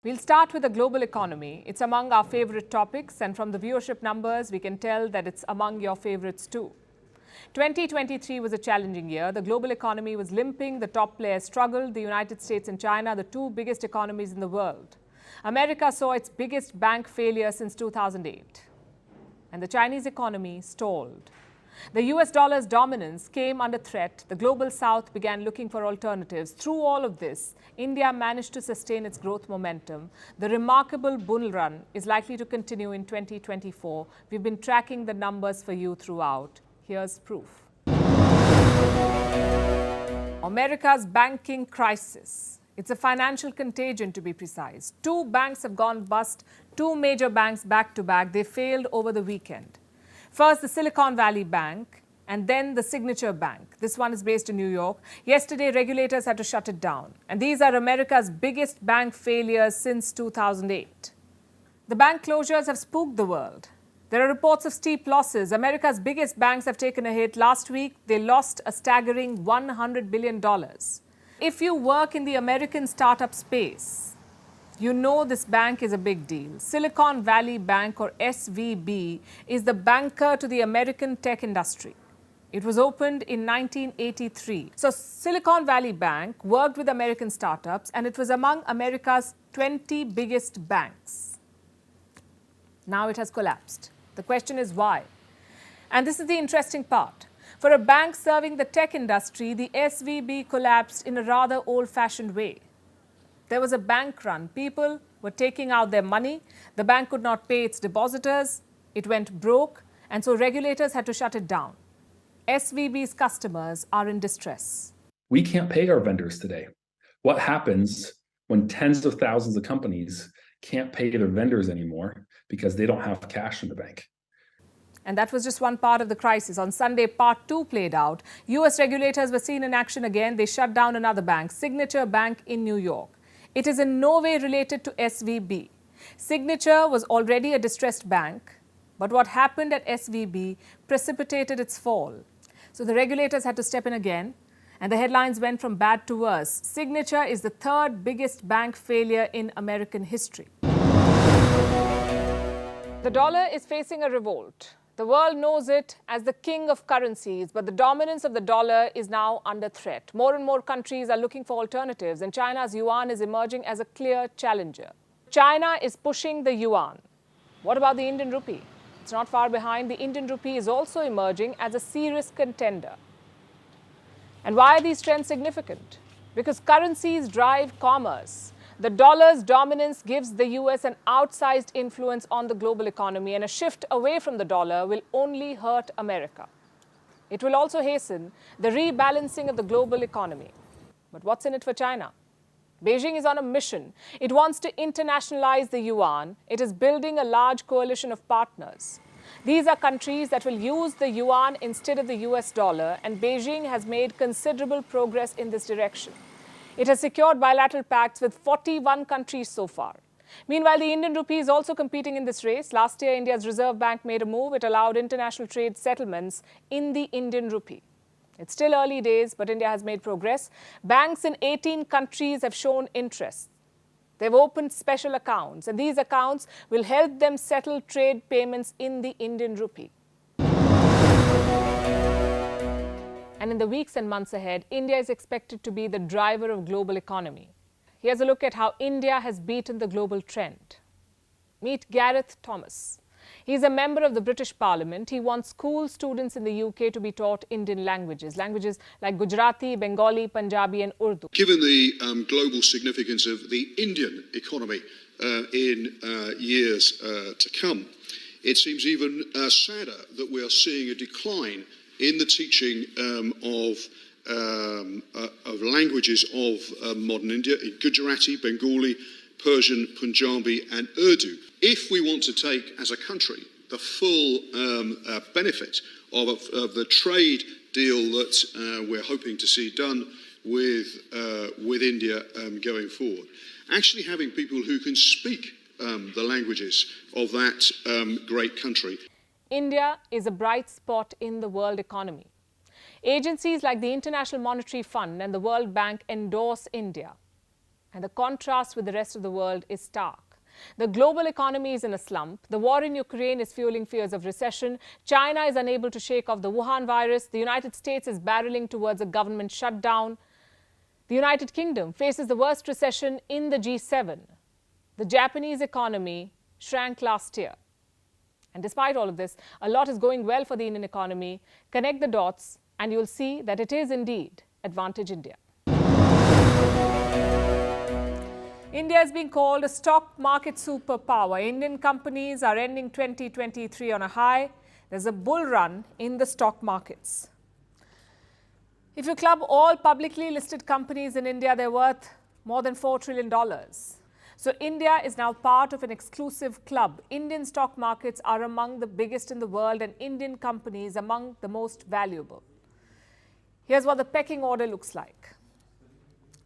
We'll start with the global economy. It's among our favorite topics, and from the viewership numbers, we can tell that it's among your favorites too. 2023 was a challenging year. The global economy was limping, the top players struggled, the United States and China, the two biggest economies in the world. America saw its biggest bank failure since 2008. And the Chinese economy stalled. The US dollar's dominance came under threat. The global south began looking for alternatives. Through all of this, India managed to sustain its growth momentum. The remarkable bull run is likely to continue in 2024. We've been tracking the numbers for you throughout. Here's proof. America's banking crisis. It's a financial contagion, to be precise. Two banks have gone bust, two major banks back to back. They failed over the weekend. First, the Silicon Valley Bank, and then the Signature Bank. This one is based in New York. Yesterday, regulators had to shut it down. And these are America's biggest bank failures since 2008. The bank closures have spooked the world. There are reports of steep losses. America's biggest banks have taken a hit. Last week, they lost a staggering $100 billion. If you work in the American startup space, you know this bank is a big deal. Silicon Valley Bank, or SVB, is the banker to the American tech industry. It was opened in 1983. So Silicon Valley Bank worked with American startups, and it was among America's 20 biggest banks. Now it has collapsed. The question is why? And this is the interesting part. For a bank serving the tech industry, the SVB collapsed in a rather old-fashioned way. There was a bank run. People were taking out their money. The bank could not pay its depositors. It went broke, and so regulators had to shut it down. SVB's customers are in distress. We can't pay our vendors today. What happens when tens of thousands of companies can't pay their vendors anymore because they don't have cash in the bank? And that was just one part of the crisis. On Sunday, part two played out. US regulators were seen in action again. They shut down another bank, Signature Bank in New York. It is in no way related to SVB. Signature was already a distressed bank, but what happened at SVB precipitated its fall. So the regulators had to step in again, and the headlines went from bad to worse. Signature is the third biggest bank failure in American history. The dollar is facing a revolt. The world knows it as the king of currencies, but the dominance of the dollar is now under threat. More and more countries are looking for alternatives, and China's yuan is emerging as a clear challenger. China is pushing the yuan. What about the Indian rupee? It's not far behind. The Indian rupee is also emerging as a serious contender. And why are these trends significant? Because currencies drive commerce. The dollar's dominance gives the US an outsized influence on the global economy, and a shift away from the dollar will only hurt America. It will also hasten the rebalancing of the global economy. But what's in it for China? Beijing is on a mission. It wants to internationalize the yuan. It is building a large coalition of partners. These are countries that will use the yuan instead of the US dollar, and Beijing has made considerable progress in this direction. It has secured bilateral pacts with 41 countries so far. Meanwhile, the Indian rupee is also competing in this race. Last year, India's Reserve Bank made a move. It allowed international trade settlements in the Indian rupee. It's still early days, but India has made progress. Banks in 18 countries have shown interest. They've opened special accounts, and these accounts will help them settle trade payments in the Indian rupee. And in the weeks and months ahead, India is expected to be the driver of global economy. Here's a look at how India has beaten the global trend. Meet Gareth Thomas. He's a member of the British Parliament. He wants school students in the UK to be taught Indian languages like Gujarati, Bengali, Punjabi and Urdu. Given the global significance of the Indian economy in years to come, it seems even sadder that we are seeing a decline in the teaching of languages of modern India, in Gujarati, Bengali, Persian, Punjabi and Urdu. If we want to take, as a country, the full benefit of the trade deal that we're hoping to see done with India going forward, actually having people who can speak the languages of that great country. India is a bright spot in the world economy. Agencies like the International Monetary Fund and the World Bank endorse India. And the contrast with the rest of the world is stark. The global economy is in a slump. The war in Ukraine is fueling fears of recession. China is unable to shake off the Wuhan virus. The United States is barreling towards a government shutdown. The United Kingdom faces the worst recession in the G7. The Japanese economy shrank last year. And despite all of this, a lot is going well for the Indian economy. Connect the dots and you'll see that it is indeed Advantage India. India is being called a stock market superpower. Indian companies are ending 2023 on a high. There's a bull run in the stock markets. If you club all publicly listed companies in India, they're worth more than $4 trillion. So India is now part of an exclusive club. Indian stock markets are among the biggest in the world and Indian companies among the most valuable. Here's what the pecking order looks like.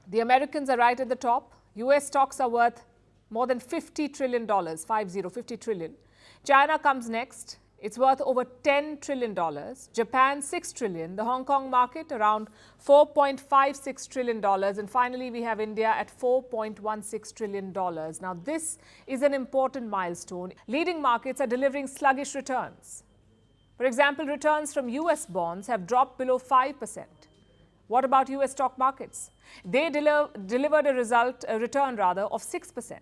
The Americans are right at the top. US stocks are worth more than $50 trillion, 50 trillion. China comes next. It's worth over $10 trillion. Japan, $6 trillion. The Hong Kong market, around $4.56 trillion. And finally, we have India at $4.16 trillion. Now, this is an important milestone. Leading markets are delivering sluggish returns. For example, returns from US bonds have dropped below 5%. What about US stock markets? They delivered a return of 6%.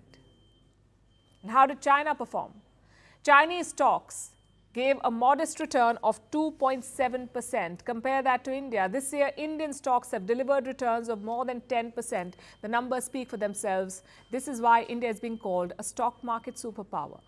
And how did China perform? Chinese stocks gave a modest return of 2.7%. Compare that to India. This year, Indian stocks have delivered returns of more than 10%. The numbers speak for themselves. This is why India is being called a stock market superpower.